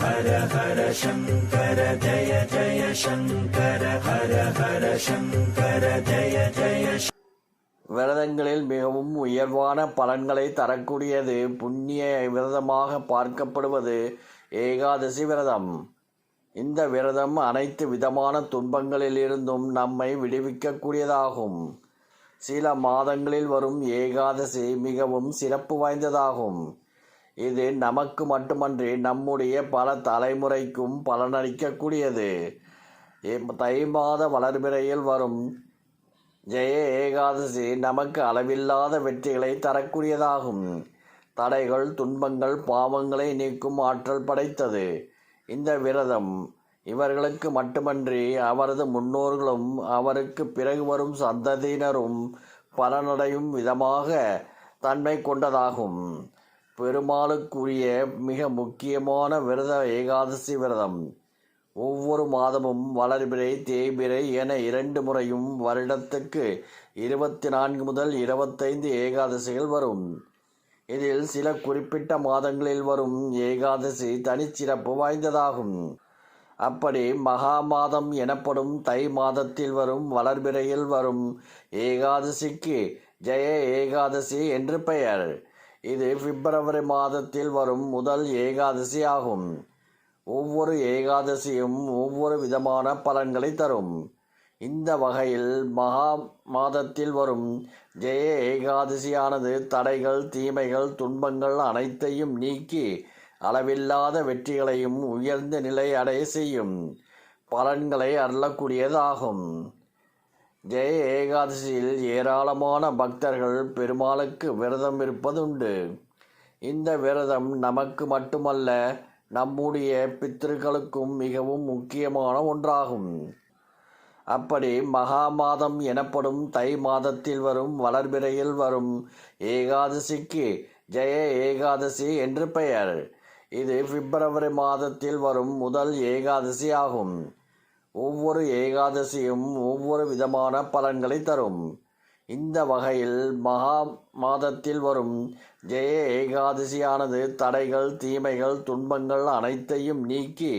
ஹர ஹர சங்கர ஜய ஜய சங்கர ஹர ஹர சங்கர ஜய ஜய. விரதங்களில் மிகவும் உயர்வான பலன்களை தரக்கூடியது புண்ணிய விரதமாக பார்க்கப்படுவது ஏகாதசி விரதம். இந்த விரதம் அனைத்து விதமான துன்பங்களிலிருந்தும் நம்மை விடுவிக்கக்கூடியதாகும். சில மாதங்களில் வரும் ஏகாதசி மிகவும் சிறப்பு வாய்ந்ததாகும். இது நமக்கு மட்டுமன்றி நம்முடைய பல தலைமுறைக்கும் பலனளிக்கக்கூடியது. தை மாத வளர்பிறையில் வரும் ஜெய ஏகாதசி நமக்கு அளவில்லாத வெற்றிகளை தரக்கூடியதாகும். தடைகள், துன்பங்கள், பாவங்களை நீக்கும் ஆற்றல் படைத்தது இந்த விரதம். இவர்களுக்கு மட்டுமன்றி அவரது முன்னோர்களும் அவருக்கு பிறகு வரும் சந்ததியினரும் பலனடையும் விதமாக தன்மை கொண்டதாகும். பெருமாளுக்குரிய மிக முக்கியமான விரத ஏகாதசி விரதம். ஒவ்வொரு மாதமும் வளர்பிறை, தேய்பிறை என 2 முறையும் வருடத்துக்கு 24 முதல் 25 ஏகாதசிகள் வரும். இதில் சில குறிப்பிட்ட மாதங்களில் வரும் ஏகாதசி தனிச்சிறப்பு வாய்ந்ததாகும். அப்படி மகா மாதம் எனப்படும் தை மாதத்தில் வரும் வளர்பிறையில் வரும் ஏகாதசிக்கு ஜெய ஏகாதசி என்று பெயர். இது பிப்ரவரி மாதத்தில் வரும் முதல் ஏகாதசி ஆகும். ஒவ்வொரு ஏகாதசியும் ஒவ்வொரு விதமான பலன்களை தரும். இந்த வகையில் மகா மாதத்தில் வரும் ஜெய ஏகாதசியானது தடைகள், தீமைகள், துன்பங்கள் அனைத்தையும் நீக்கி அளவில்லாத வெற்றிகளையும் உயர்ந்த நிலை அடைய செய்யும் பலன்களை அருளக்கூடியதாகும். ஜெய ஏகாதசியில் ஏராளமான பக்தர்கள் பெருமாளுக்கு விரதம் இருப்பதுண்டு. இந்த விரதம் நமக்கு மட்டுமல்ல, நம்முடைய பித்ருக்களுக்கும் மிகவும் முக்கியமான ஒன்றாகும். அப்படி மகா மாதம் எனப்படும் தை மாதத்தில் வரும் வளர்பிறையில் வரும் ஏகாதசிக்கு ஜெய ஏகாதசி என்று பெயர். இது பிப்ரவரி மாதத்தில் வரும் முதல் ஏகாதசி ஆகும். ஒவ்வொரு ஏகாதசியும் ஒவ்வொரு விதமான பலன்களை தரும். இந்த வகையில் மகா மாதத்தில் வரும் ஜெய ஏகாதசியானது தடைகள், தீமைகள், துன்பங்கள் அனைத்தையும் நீக்கி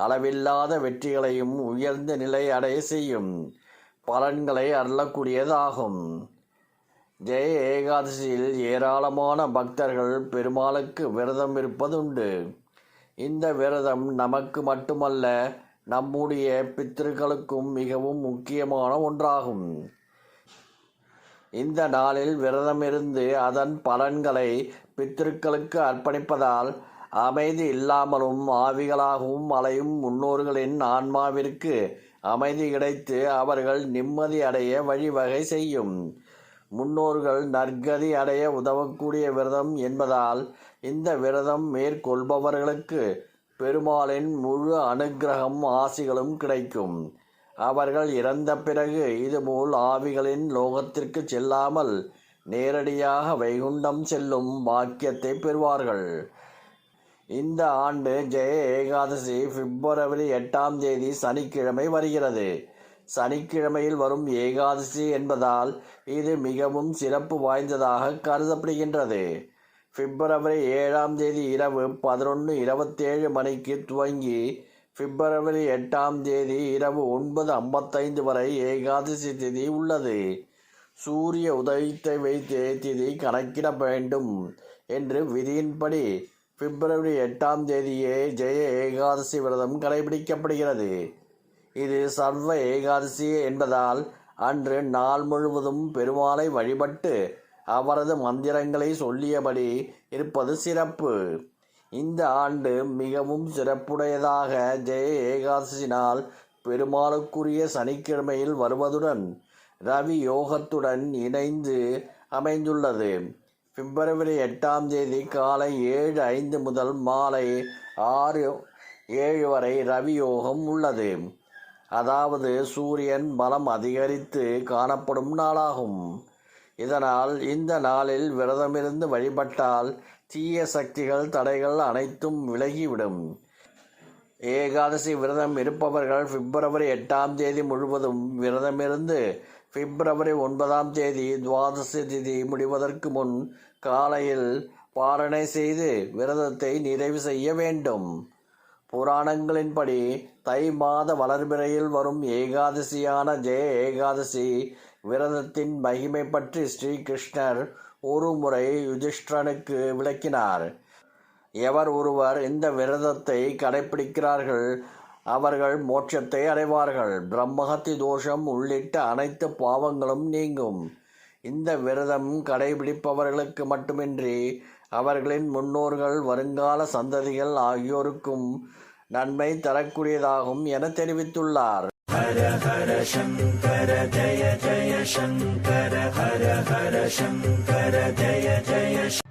அளவில்லாத வெற்றிகளையும் உயர்ந்த நிலை அடைய செய்யும் பலன்களை அருளக்கூடியதாகும். ஜெய ஏகாதசியில் ஏராளமான பக்தர்கள் பெருமாளுக்கு விரதம் இருப்பதுண்டு. இந்த விரதம் நமக்கு மட்டுமல்ல, நம்முடைய பித்ருக்களுக்கும் மிகவும் முக்கியமான ஒன்றாகும். இந்த நாளில் விரதமிருந்து அதன் பலன்களை பித்ருக்களுக்கு அர்ப்பணிப்பதால் அமைதி இல்லாமலும் ஆவிகளாகவும் அலையும் முன்னோர்களின் ஆன்மாவிற்கு அமைதி கிடைத்து அவர்கள் நிம்மதி அடைய வழிவகை செய்யும். முன்னோர்கள் நற்கதி அடைய உதவக்கூடிய விரதம் என்பதால் இந்த விரதம் மேற்கொள்பவர்களுக்கு பெருமாளின் முழு அனுக்கிரகம், ஆசிகளும் கிடைக்கும். அவர்கள் இறந்த பிறகு இதுபோல் ஆவிகளின் லோகத்திற்கு செல்லாமல் நேரடியாக வைகுண்டம் செல்லும் பாக்கியத்தை பெறுவார்கள். இந்த ஆண்டு ஜெய ஏகாதசி பிப்ரவரி 8ஆம் தேதி சனிக்கிழமை வருகிறது. சனிக்கிழமையில் வரும் ஏகாதசி என்பதால் இது மிகவும் சிறப்பு வாய்ந்ததாக கருதப்படுகின்றது. பிப்ரவரி 7ஆம் தேதி இரவு 11:27 மணிக்கு துவங்கி பிப்ரவரி 8ஆம் தேதி இரவு 9:55 வரை ஏகாதசி திதி உள்ளது. சூரிய உதயத்தை வைத்து திதி கணக்கிட வேண்டும் என்று விதியின்படி பிப்ரவரி 8ஆம் தேதியே ஜெய ஏகாதசி விரதம் கடைபிடிக்கப்படுகிறது. இது சர்வ ஏகாதசி என்பதால் அன்று நாள் முழுவதும் பெருமாளை வழிபட்டு அவரது மந்திரங்களை சொல்லியபடி இருப்பது சிறப்பு. இந்த ஆண்டு மிகவும் சிறப்புடையதாக ஜெய ஏகாதசி நாள் பெருமாளுக்குரிய சனிக்கிழமையில் வருவதுடன் ரவி யோகத்துடன் இணைந்து அமைந்துள்ளது. பிப்ரவரி 8ஆம் தேதி காலை 7:05 முதல் மாலை 6:07 வரை ரவி யோகம் உள்ளது. அதாவது சூரியன் பலம் அதிகரித்து காணப்படும் நாளாகும். இதனால் இந்த நாளில் விரதமிருந்து வழிபட்டால் தீய சக்திகள், தடைகள் அனைத்தும் விலகிவிடும். ஏகாதசி விரதம் இருப்பவர்கள் பிப்ரவரி 8ஆம் தேதி முழுவதும் விரதமிருந்து பிப்ரவரி 9ஆம் தேதி துவாதசி திதி முடிவதற்கு முன் காலையில் பாரணை செய்து விரதத்தை நிறைவு செய்ய வேண்டும். புராணங்களின்படி தை மாத வளர்பிறையில் வரும் ஏகாதசியான ஜெய ஏகாதசி விரதத்தின் மகிமை பற்றி ஸ்ரீகிருஷ்ணர் ஒரு முறை யுதிஷ்டிரனுக்கு விளக்கினார். எவர் ஒருவர் இந்த விரதத்தை கடைபிடிக்கிறார்கள் அவர்கள் மோட்சத்தை அடைவார்கள். பிரம்மஹத்தி தோஷம் உள்ளிட்ட அனைத்து பாவங்களும் நீங்கும். இந்த விரதம் கடைபிடிப்பவர்களுக்கு மட்டுமின்றி அவர்களின் முன்னோர்கள் வருங்கால சந்ததிகள் ஆகியோருக்கும் நன்மை தரக்கூடியதாகும் என தெரிவித்துள்ளார். ஹர ஹர சங்கர ஜய ஜய சங்கர ஹர ஹர சங்கர ஜய ஜய